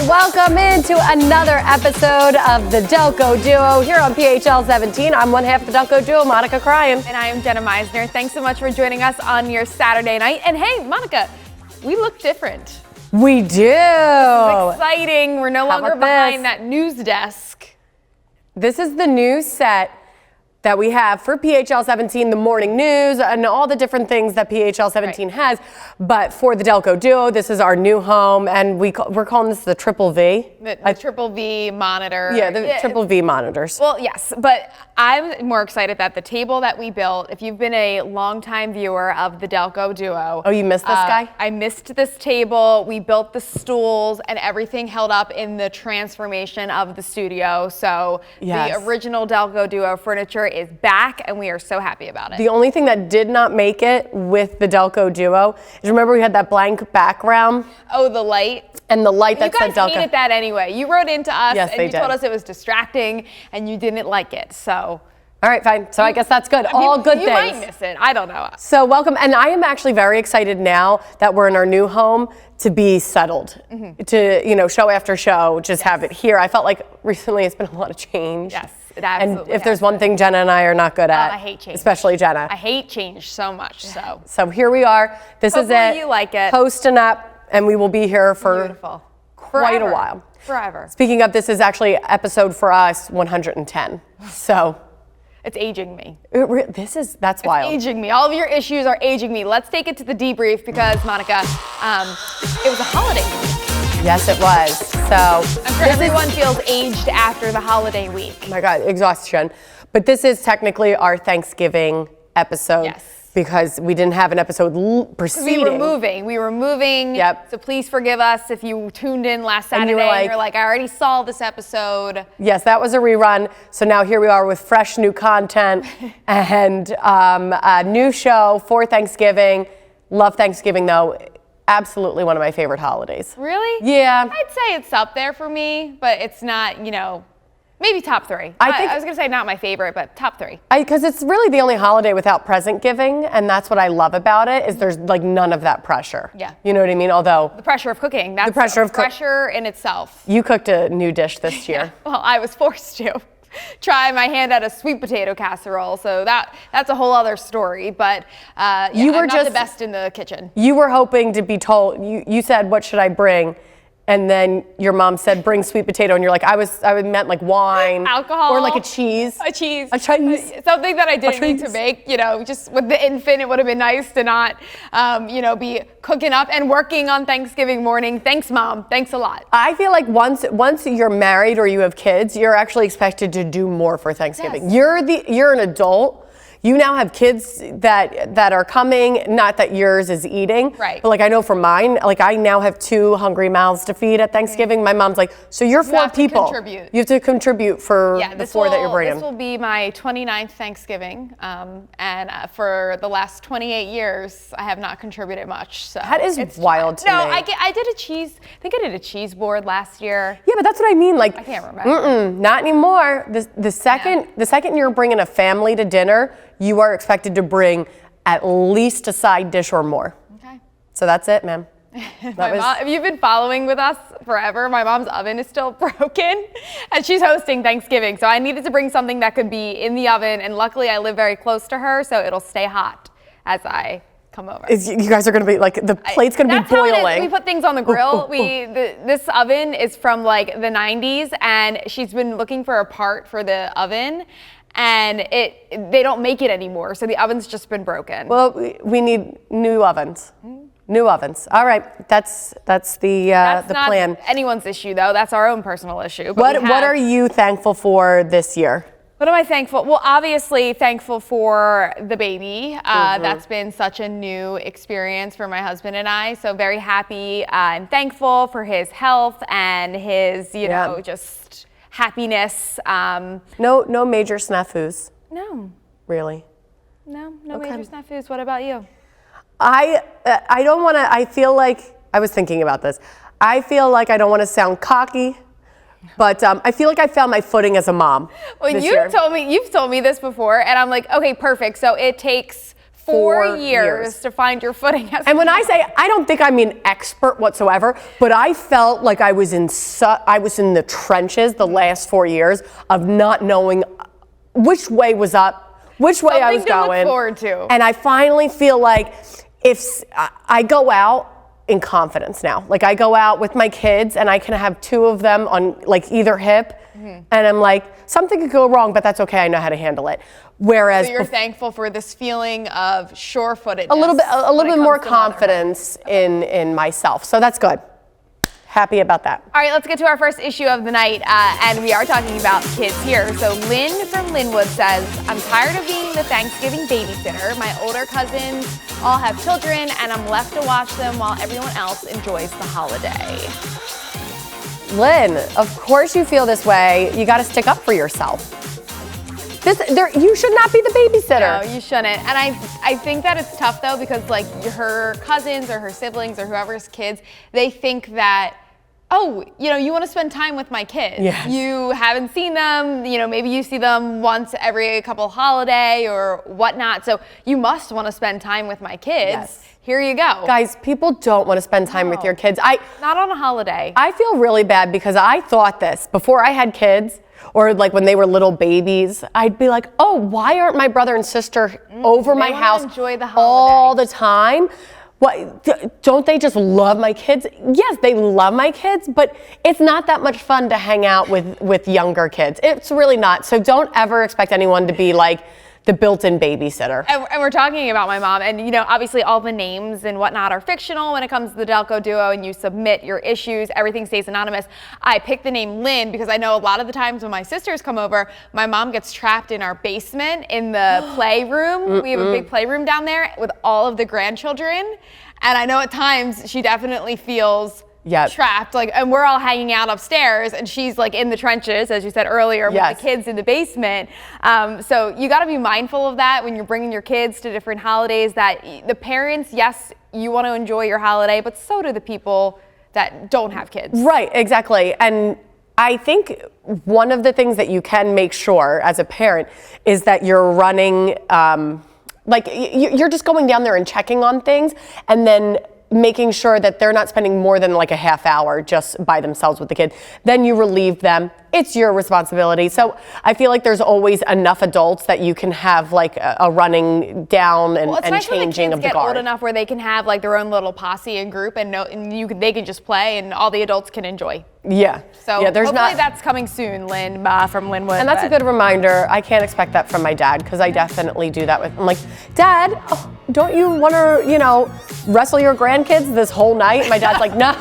Welcome into another episode of the Delco Duo here on PHL 17. I'm one half of the Delco Duo, Monica Cryan. And I am Jenna Meisner. Thanks so much for joining us on your Saturday night. And hey, Monica, we look different. We do. This is exciting. We're no longer behind that news desk. This is the news set that we have for PHL 17, the morning news, and all the different things that PHL 17 has. But for the Delco Duo, this is our new home, and we're calling this the Triple V. The Triple V monitor. Yeah, the Triple V monitors. Well, yes, but I'm more excited that the table that we built, if you've been a longtime viewer of the Delco Duo. Oh, you missed this guy? I missed this table. We built the stools and everything held up in the transformation of the studio. So the original Delco Duo furniture is back, and we are so happy about it. The only thing that did not make it with the Delco Duo is, remember we had that blank background? Oh, the light. And the light that said Delco. You guys hated that anyway. You wrote into us and you did. told us it was distracting and you didn't like it. So. All right, fine. So I guess that's good. All good things. You might miss it. I don't know. So welcome. And I am actually very excited now that we're in our new home to be settled, to, show after show, just have it here. I felt like recently it's been a lot of change. Yes, it absolutely And if there's one thing Jenna and I are not good at. I hate change. Especially Jenna. I hate change so much, so. So here we are. This is it. You like it. Posting up, and we will be here for quite a while. Forever. Speaking of, this is actually episode for us 110. So. It's aging me. That's wild. It's aging me. All of your issues are aging me. Let's take it to the debrief because, Monica, it was a holiday week. Yes, it was. So I'm sure everyone feels aged after the holiday week. Oh my God, exhaustion. But this is technically our Thanksgiving episode. Yes. Because we didn't have an episode preceding. We were moving. Yep. So please forgive us if you tuned in last Saturday and you're like, I already saw this episode. Yes, that was a rerun. So now here we are with fresh new content and a new show for Thanksgiving. Love Thanksgiving though. Absolutely one of my favorite holidays. Really? Yeah. I'd say it's up there for me, but it's not, maybe top three. I was going to say not my favorite, but top three. Because it's really the only holiday without present giving, and that's what I love about it, is there's like none of that pressure. Yeah. You know what I mean? Although the pressure of cooking, that's the pressure in itself. You cooked a new dish this year. Yeah. Well, I was forced to try my hand at a sweet potato casserole, so that's a whole other story. But I'm not the best in the kitchen. You were hoping to be told. You said, "What should I bring?" And then your mom said, "Bring sweet potato," and you're like, I meant like wine, alcohol, or like a cheese, something that I didn't need to make. Just with the infant, it would have been nice to not, be cooking up and working on Thanksgiving morning. Thanks, Mom. Thanks a lot. I feel like once you're married or you have kids, you're actually expected to do more for Thanksgiving. Yes. You're an adult. You now have kids that are coming, not that yours is eating. Right. But like I know for mine, like I now have 2 hungry mouths to feed at Thanksgiving. My mom's like, so you're 4 people. You have to contribute for the 4 that you're bringing. This will be my 29th Thanksgiving. And for the last 28 years, I have not contributed much. So that is wild to me. No, I did I think I did a cheese board last year. Yeah, but that's what I mean. Like, I can't remember. Not anymore. The second you're bringing a family to dinner, you are expected to bring at least a side dish or more. Okay. So that's it, ma'am. If you've been following with us forever, my mom's oven is still broken and she's hosting Thanksgiving. So I needed to bring something that could be in the oven, and luckily I live very close to her, so it'll stay hot as I come over. You guys are going to be like, the plate's going to be boiling. We put things on the grill. This oven is from like the 90s, and she's been looking for a part for the oven, and they don't make it anymore, so the oven's just been broken. Well, we need new ovens. New ovens. All right, that's the plan. Not anyone's issue though. That's our own personal issue. What are you thankful for this year? What am I thankful? Well, obviously thankful for the baby. That's been such a new experience for my husband and I. So very happy and thankful for his health and his, just happiness. No major snafus. No. Really? No major snafus. What about you? I don't want to. I feel like I was thinking about this. I feel like I don't want to sound cocky. But I feel like I found my footing as a mom. Well, you've told me this before, and I'm like, okay, perfect. So it takes 4 years to find your footing. And when I say, I don't think I'm an expert whatsoever, but I felt like I was in the trenches the last 4 years of not knowing which way was up, which way I was going. Something to look forward to. And I finally feel like if I go out in confidence now, like I go out with my kids and I can have 2 of them on like either hip, and I'm like, something could go wrong, but that's okay. I know how to handle it. Whereas so you're thankful for this feeling of sure-footedness. A little bit more confidence in myself. So that's good. Happy about that. All right, let's get to our first issue of the night, and we are talking about kids here. So Lynn from Linwood says, I'm tired of being the Thanksgiving babysitter. My older cousins all have children, and I'm left to watch them while everyone else enjoys the holiday. Lynn, of course you feel this way. You got to stick up for yourself. You should not be the babysitter. No, you shouldn't. And I think that it's tough though, because like her cousins or her siblings or whoever's kids, they think that, oh, you want to spend time with my kids. Yes. You haven't seen them, maybe you see them once every couple holiday or whatnot. So you must want to spend time with my kids. Yes. Here you go. Guys, people don't want to spend time with your kids. Not on a holiday. I feel really bad because I thought this before I had kids, or like when they were little babies. I'd be like, oh, why aren't my brother and sister over my house enjoy the holiday all the time? What, don't they just love my kids? Yes, they love my kids, but it's not that much fun to hang out with younger kids. It's really not. So don't ever expect anyone to be like the built-in babysitter. And we're talking about my mom, and obviously all the names and whatnot are fictional when it comes to the Delco Duo, and you submit your issues, everything stays anonymous. I picked the name Lynn because I know a lot of the times when my sisters come over, my mom gets trapped in our basement in the playroom. We have a big playroom down there with all of the grandchildren, and I know at times she definitely feels trapped, and we're all hanging out upstairs, and she's like in the trenches, as you said earlier, with the kids in the basement. So you got to be mindful of that when you're bringing your kids to different holidays, that the parents, yes, you want to enjoy your holiday, but so do the people that don't have kids. Right, exactly. And I think one of the things that you can make sure as a parent is that you're running, you're just going down there and checking on things, and then making sure that they're not spending more than like a half hour just by themselves with the kid. Then you relieve them. It's your responsibility. So I feel like there's always enough adults that you can have like a running down and changing of the guard. Get old enough where they can have like their own little posse and group, and they can just play, and all the adults can enjoy. Yeah. So hopefully that's coming soon, Lynn from Linwood. And that's a good reminder. I can't expect that from my dad, because I definitely do that I'm like, Dad, don't you want to, wrestle your grandkids this whole night? My dad's like, no,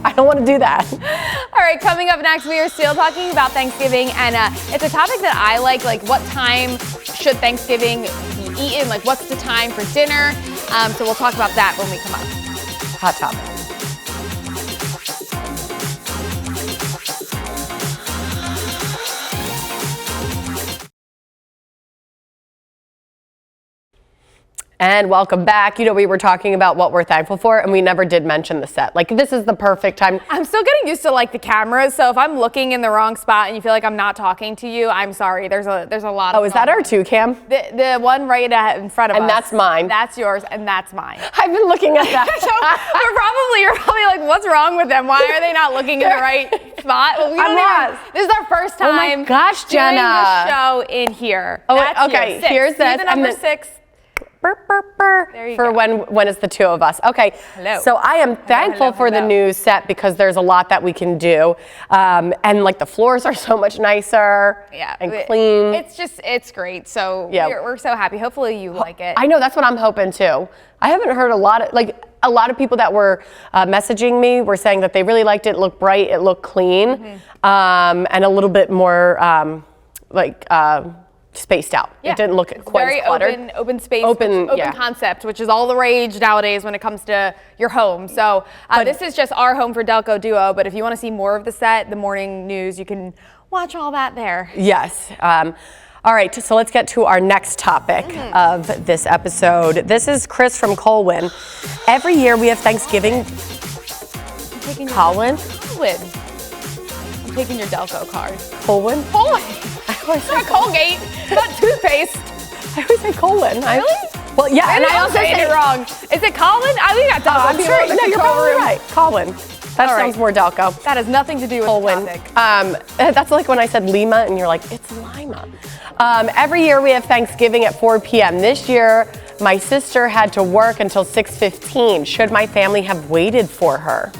I don't want to do that. All right, coming up next, we are still talking about Thanksgiving, and it's a topic that I like what time should Thanksgiving be eaten? Like, what's the time for dinner? So we'll talk about that when we come up. Hot topic. And welcome back. We were talking about what we're thankful for, and we never did mention the set. Like, this is the perfect time. I'm still getting used to the cameras, so if I'm looking in the wrong spot and you feel like I'm not talking to you, I'm sorry. There's a lot of. Oh, is that our 2-cam? The one right in front of us. And that's mine. That's yours, and that's mine. I've been looking at that. So you're probably like, what's wrong with them? Why are they not looking in the right spot? Well, This is our first time. Oh my gosh, Jenna. Doing the show in here. Oh, okay. Here's this. See the number 6. Burr, burr, burr, there you for go. when it's the 2 of us. Okay. Hello. So I am thankful for the new set, because there's a lot that we can do. And the floors are so much nicer and clean. It's great. So we're so happy. Hopefully you like it. I know, that's what I'm hoping too. I haven't heard a lot of people that were messaging me were saying that they really liked it. It looked bright, it looked clean, and a little bit more spaced out. Yeah. It didn't look quite as cluttered. Very open space, open concept, which is all the rage nowadays when it comes to your home. So this is just our home for Delco Duo, but if you want to see more of the set, the morning news, you can watch all that there. Yes. All right, so let's get to our next topic of this episode. This is Chris from Colwyn. Every year we have Thanksgiving. Colwyn? I'm taking your Delco card. Colwyn? Colwyn. It's not Colgate. It's not toothpaste. I always say Colwyn. Really? Well, yeah, and Maybe I I'm also saying say it wrong. Is it Colin? We got I'm Delco sure. Duo in the No, you're control probably room. right. Colin. That All sounds right. more Delco. That has nothing to do with Colin. the topic. That's like when I said Lima, and you're like, it's Lima. Every year we have Thanksgiving at 4 p.m. This year, my sister had to work until 6:15. Should my family have waited for her?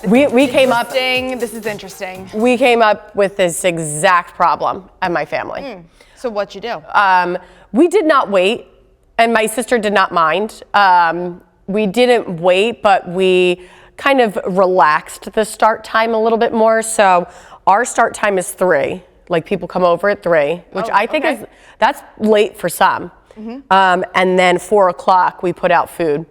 We came up. This is interesting. We came up with this exact problem at my family. So what'd you do? We did not wait, and my sister did not mind. We didn't wait, but we kind of relaxed the start time a little bit more. So our start time is 3. Like people come over at 3, which I think that's late for some. And then 4 o'clock we put out food.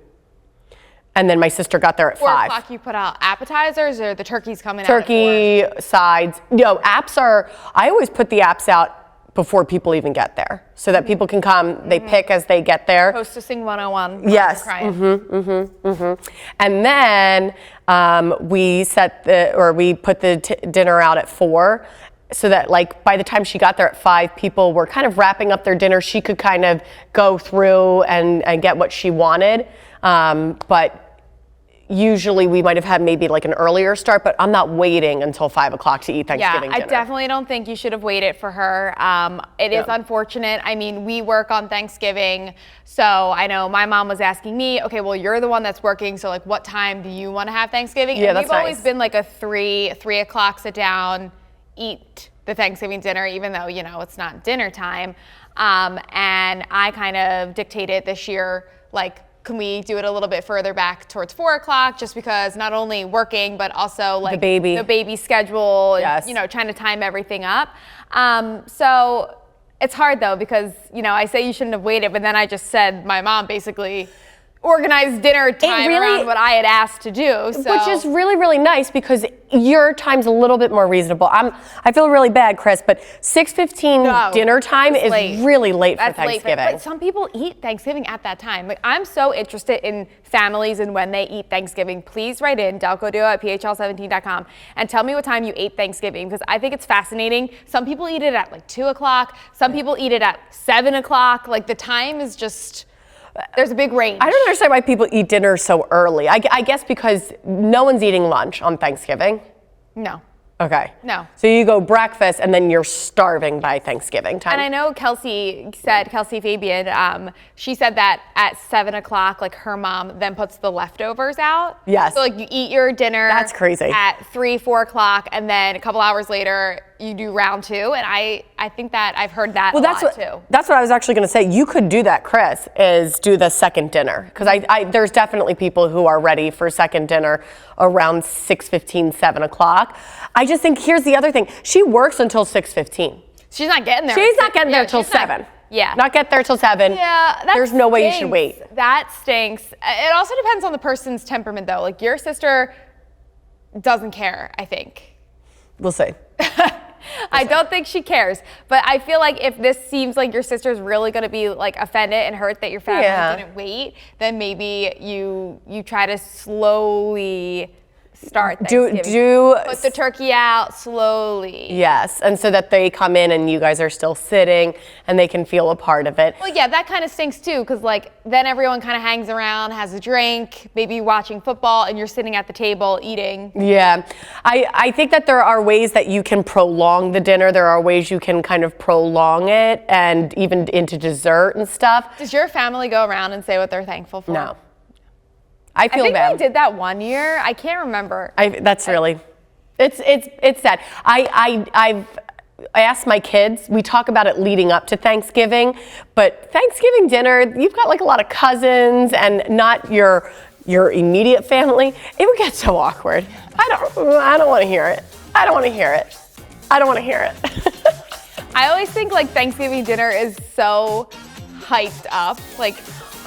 And then my sister got there at 5. 4 o'clock you put out appetizers, or the turkey's coming out Turkey, sides. Apps are, I always put the apps out before people even get there so that people can come, they pick as they get there. Hostessing 101. Yes. And then we put the dinner out at 4 so that like by the time she got there at 5, people were kind of wrapping up their dinner. She could kind of go through and get what she wanted. But usually we might have had maybe like an earlier start, but I'm not waiting until 5 o'clock to eat Thanksgiving dinner. I definitely don't think you should have waited for her. It is unfortunate. I mean, we work on Thanksgiving, so I know my mom was asking me, okay, well, you're the one that's working, so like what time do you want to have Thanksgiving? Yeah, and that's we've always nice. been like a 3 o'clock sit down, eat the Thanksgiving dinner, even though, it's not dinner time. And I kind of dictated this year, like, can we do it a little bit further back towards 4 o'clock, just because not only working, but also like the baby schedule, and, trying to time everything up. So it's hard though, because, I say you shouldn't have waited, but then I just said my mom basically organized dinner time around what I had asked to do. So. Which is really, really nice because your time's a little bit more reasonable. I feel really bad, Chris, but 6:15 dinner time is really late for Thanksgiving. But some people eat Thanksgiving at that time. Like, I'm so interested in families and when they eat Thanksgiving. Please write in Delco Duo at phl17.com and tell me what time you ate Thanksgiving, because I think it's fascinating. Some people eat it at like 2 o'clock. Some people eat it at 7 o'clock. Like, the time is just... There's a big range. I don't understand why people eat dinner so early. I guess because no one's eating lunch on Thanksgiving. No. Okay. No. So you go breakfast and then you're starving by Thanksgiving time. And I know Kelsey Fabian, she said that at 7 o'clock, like her mom then puts the leftovers out. Yes. So like you eat your dinner. That's crazy. At 3, 4 o'clock, and then a couple hours later you do round 2. And I think that I've heard that a lot too. That's what I was actually going to say. You could do that, Chris, is do the second dinner. Because there's definitely people who are ready for second dinner around 6:15, 7 o'clock. I just think here's the other thing. She works until 6:15. She's not getting there. She's not getting there till 7. Not get there till 7. Yeah, there's no way you should wait. That stinks. It also depends on the person's temperament, though. Like, your sister doesn't care, I think. We'll see. I don't think she cares, but I feel like if this seems like your sister's really going to be like offended and hurt that your family didn't wait, then maybe you try to slowly start Thanksgiving. Put the turkey out slowly. Yes, and so that they come in and you guys are still sitting and they can feel a part of it. Well, yeah, that kind of stinks too, because like then everyone kind of hangs around, has a drink, maybe watching football, and you're sitting at the table eating. Yeah, I think that there are ways that you can prolong the dinner. There are ways you can kind of prolong it and even into dessert and stuff. Does your family go around and say what they're thankful for? No. I feel bad. I think we did that one year. I can't remember. It's sad. I've asked my kids. We talk about it leading up to Thanksgiving, but Thanksgiving dinner, you've got like a lot of cousins and not your immediate family. It would get so awkward. I don't want to hear it. I don't want to hear it. I always think like Thanksgiving dinner is so hyped up.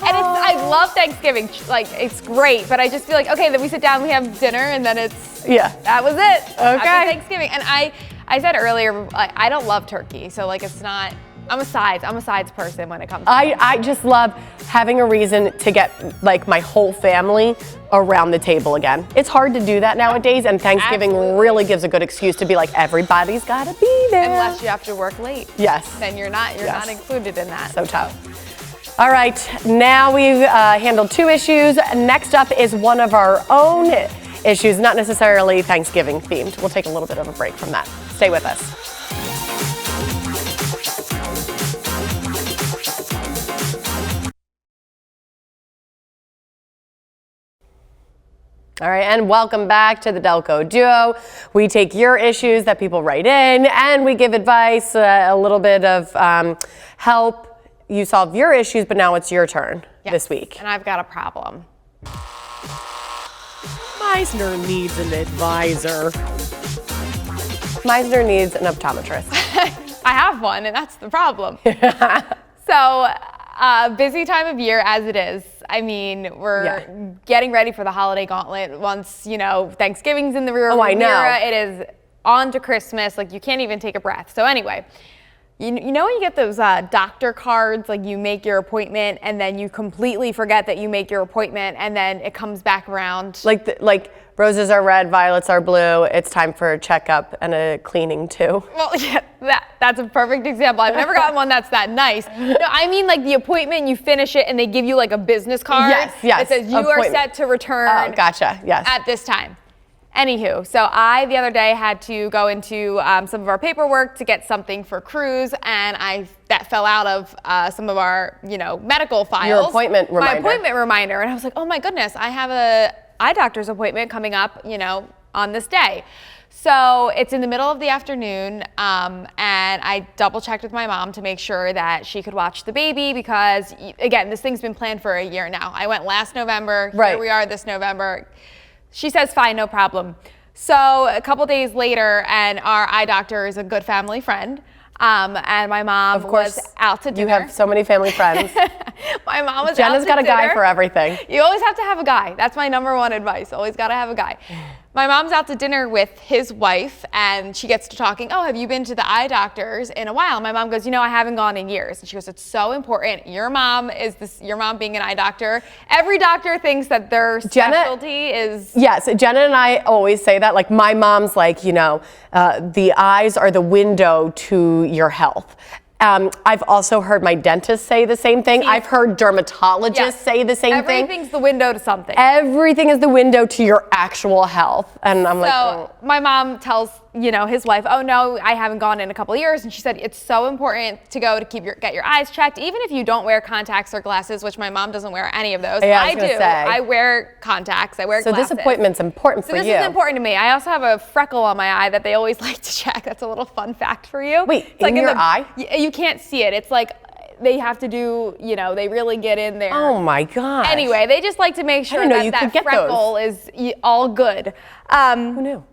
And I love Thanksgiving, like it's great, but I just feel like, okay, then we sit down, we have dinner, and then that was it. Okay. Happy Thanksgiving. And I said earlier, I don't love turkey, so like it's not, I'm a sides person when it comes to I just love having a reason to get like my whole family around the table again. It's hard to do that nowadays, and Thanksgiving really gives a good excuse to be like, everybody's gotta be there. Unless you have to work late. Yes. Then you're not included in that. So tough. All right, now we've handled 2 issues. Next up is one of our own issues, not necessarily Thanksgiving themed. We'll take a little bit of a break from that. Stay with us. All right, and welcome back to the Delco Duo. We take your issues that people write in, and we give advice, a little bit of help you solve your issues, but now it's your turn this week. And I've got a problem. Meisner needs an advisor. Meisner needs an optometrist. I have one, and that's the problem. So, busy time of year as it is. I mean, we're getting ready for the holiday gauntlet. Once, Thanksgiving's in the rear view mirror, it is on to Christmas. Like, you can't even take a breath. So anyway, you know when you get those doctor cards, like you make your appointment and then you completely forget that you make your appointment and then it comes back around? Like roses are red, violets are blue. It's time for a checkup and a cleaning too. Well, yeah, that's a perfect example. I've never gotten one that's that nice. No, I mean like the appointment, you finish it and they give you like a business card. Yes. That says you are set to return at this time. Anywho, so I, the other day, had to go into some of our paperwork to get something for cruise, and that fell out of some of our, medical files. Your appointment reminder. My appointment reminder, and I was like, oh my goodness, I have a eye doctor's appointment coming up, on this day. So it's in the middle of the afternoon, and I double checked with my mom to make sure that she could watch the baby because, again, this thing's been planned for a year now. I went last November, here we are this November. She says, fine, no problem. So a couple days later, and our eye doctor is a good family friend, and my mom was out to dinner. You have so many family friends. My mom was Jenna's out to got a dinner. guy for everything. You always have to have a guy. That's my number one advice. Always got to have a guy. My mom's out to dinner with his wife, and she gets to talking, oh, have you been to the eye doctors in a while? And my mom goes, I haven't gone in years. And she goes, it's so important. Your mom being an eye doctor. Every doctor thinks that their specialty is... Yes, Jenna and I always say that. Like, my mom's like, the eyes are the window to your health. I've also heard my dentist say the same thing. I've heard dermatologists say the same thing. Everything's the window to something. Everything is the window to your actual health. And I'm my mom tells, his wife, oh no, I haven't gone in a couple of years. And she said, it's so important to go to get your eyes checked. Even if you don't wear contacts or glasses, which my mom doesn't wear any of those. I do. I wear contacts, I wear glasses. So this appointment's important for you. This is important to me. I also have a freckle on my eye that they always like to check. That's a little fun fact for you. Wait, it's in your eye? You can't see it. It's like they have to do, they really get in there. Oh my gosh. Anyway, they just like to make sure that freckle is all good. Who knew?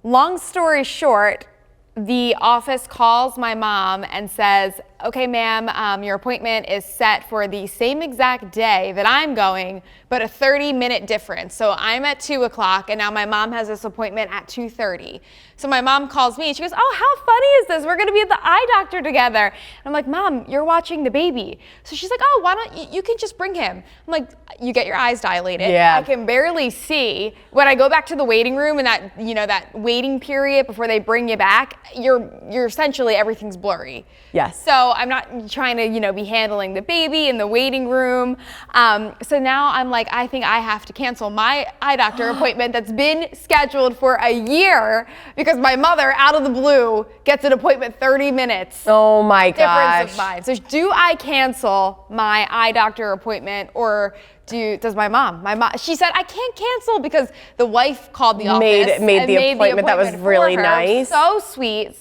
Long story short, the office calls my mom and says, okay, ma'am, your appointment is set for the same exact day that I'm going, but a 30-minute difference. So I'm at 2 o'clock, and now my mom has this appointment at 2:30. So my mom calls me, and she goes, oh, how funny is this? We're going to be at the eye doctor together. And I'm like, Mom, you're watching the baby. So she's like, oh, why don't you can just bring him. I'm like, you get your eyes dilated. Yeah. I can barely see. When I go back to the waiting room and that waiting period before they bring you back, you're essentially, everything's blurry. Yes. So I'm not trying to, be handling the baby in the waiting room. So now I'm like, I think I have to cancel my eye doctor appointment that's been scheduled for a year because my mother, out of the blue, gets an appointment 30 minutes. Oh my gosh. Difference of mine. So do I cancel my eye doctor appointment or does my mom, she said, I can't cancel because the wife called the office made the appointment. That was really nice. So sweet.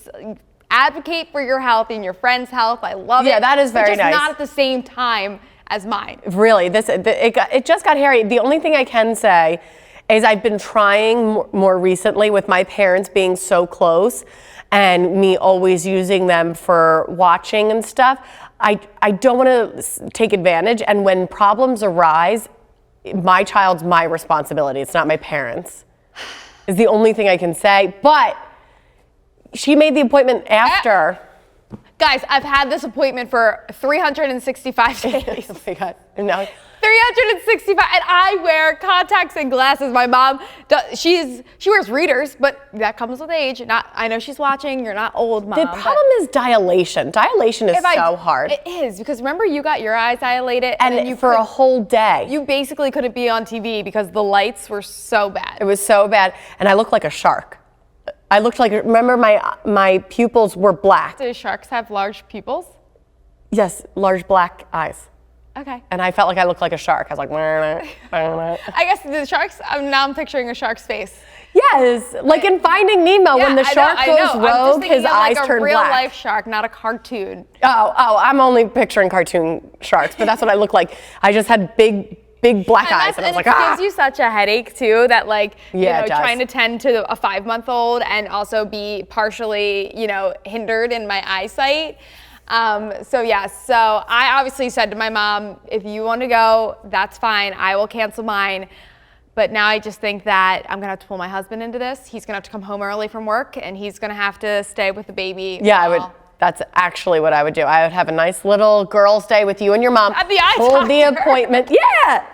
Advocate for your health and your friend's health. I love it. Yeah, that is very nice. Just not at the same time as mine. Really, it just got hairy. The only thing I can say is I've been trying more recently with my parents being so close and me always using them for watching and stuff. I don't want to take advantage, and when problems arise, my child's my responsibility. It's not my parents'. Is the only thing I can say. But she made the appointment after. Guys, I've had this appointment for 365 days. Oh my God. No. 365, and I wear contacts and glasses. My mom, she wears readers, but that comes with age. I know she's watching. You're not old, Mom. The problem is dilation. Dilation is so hard. It is, because remember you got your eyes dilated and you for a whole day. You basically couldn't be on TV because the lights were so bad. It was so bad, and I looked like a shark. I looked like, remember my pupils were black. Do sharks have large pupils? Yes, large black eyes. Okay. And I felt like I looked like a shark. I was like, I guess the sharks, now I'm picturing a shark's face. yes, like in Finding Nemo, when the shark goes rogue, his eyes turn black. Like a real life shark, not a cartoon. Oh, I'm only picturing cartoon sharks, but that's what I look like. I just had big black eyes, and I was like, it gives you such a headache too, that like, yeah, it does. trying to tend to a 5-month-old and also be partially, hindered in my eyesight. So I obviously said to my mom, if you want to go, that's fine. I will cancel mine. But now I just think that I'm gonna have to pull my husband into this. He's gonna have to come home early from work, and he's gonna have to stay with the baby. Yeah, I would. That's actually what I would do. I would have a nice little girls' day with you and your mom. At the eye Hold doctor. the appointment. Yeah.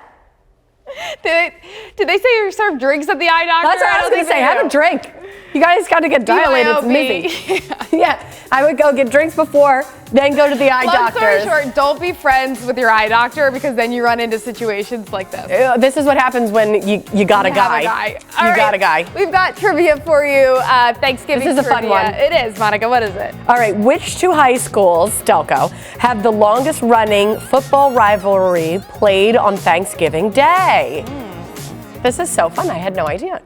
Did they say you serve drinks at the eye doctor? That's what I was gonna say. Have a drink. You guys got to get dilated. It's missing. Yeah, I would go get drinks before, then go to the eye doctor. Long story short, don't be friends with your eye doctor, because then you run into situations like this. This is what happens when you got a guy. You got a guy. We've got trivia for you. Thanksgiving This is a fun one. It is, Monica. What is it? All right, which two high schools, Delco, have the longest running football rivalry played on Thanksgiving Day? This is so fun. I had no idea.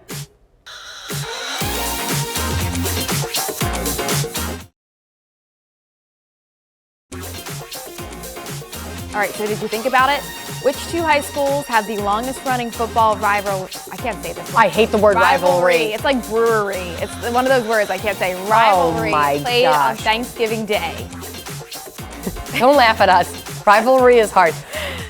All right, so did you think about it? Which two high schools have the longest running football rivalry? I can't say this word. I hate the word rivalry. It's like brewery. It's one of those words I can't say. Rivalry played on Thanksgiving Day. Don't laugh at us. Rivalry is hard.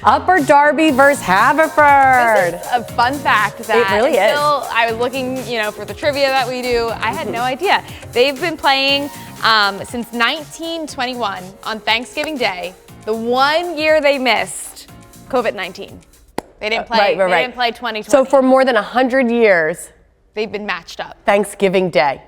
Upper Darby versus Haverford. This is a fun fact that it really is. I was looking, for the trivia that we do. I had no idea. They've been playing since 1921 on Thanksgiving Day. The 1 year they missed COVID-19. They didn't play. They didn't play 2020. So for more than 100 years, they've been matched up. Thanksgiving Day.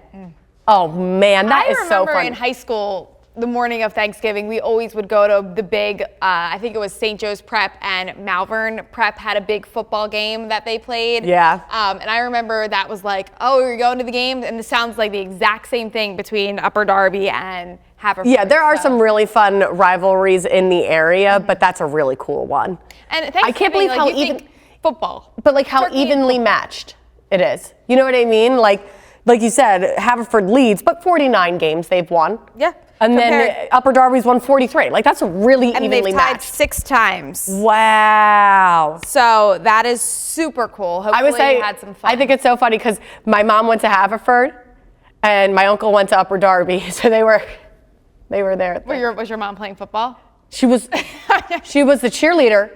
Oh man, that is so fun. I remember in high school, the morning of Thanksgiving, we always would go to the big, I think it was St. Joe's Prep and Malvern Prep had a big football game that they played. Yeah. And I remember that was like, oh, you're going to the game? And this sounds like the exact same thing between Upper Darby and Haverford. Yeah, there are some really fun rivalries in the area, but that's a really cool one. And I can't believe how even football. But like how evenly matched it is. You know what I mean? Like you said, Haverford leads, but 49 games they've won. Yeah. And then Upper Darby's won 43. Like that's a really evenly matched. And they've tied 6 times. Wow. So that is super cool. Hopefully I would say, you had some fun. I think it's so funny because my mom went to Haverford and my uncle went to Upper Darby. So they were there. Was your mom playing football? She was the cheerleader.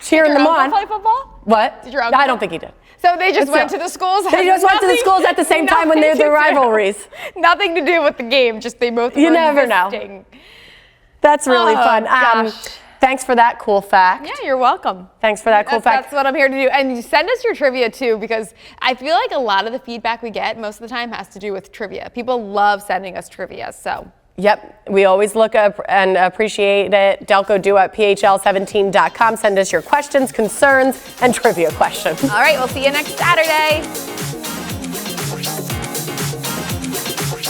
Cheering them on. Play football? What? Did your uncle? I don't think he did. So they just went to the schools? They just went to the schools at the same time when they're the rivalries. Nothing to do with the game, just they both were You never existing. know. That's really fun. Gosh. Thanks for that cool fact. Yeah, you're welcome. Thanks for that cool fact. That's what I'm here to do. And send us your trivia too, because I feel like a lot of the feedback we get most of the time has to do with trivia. People love sending us trivia, so. Yep, we always look up and appreciate it. Delco Duo at PHL17.com. Send us your questions, concerns, and trivia questions. All right, we'll see you next Saturday.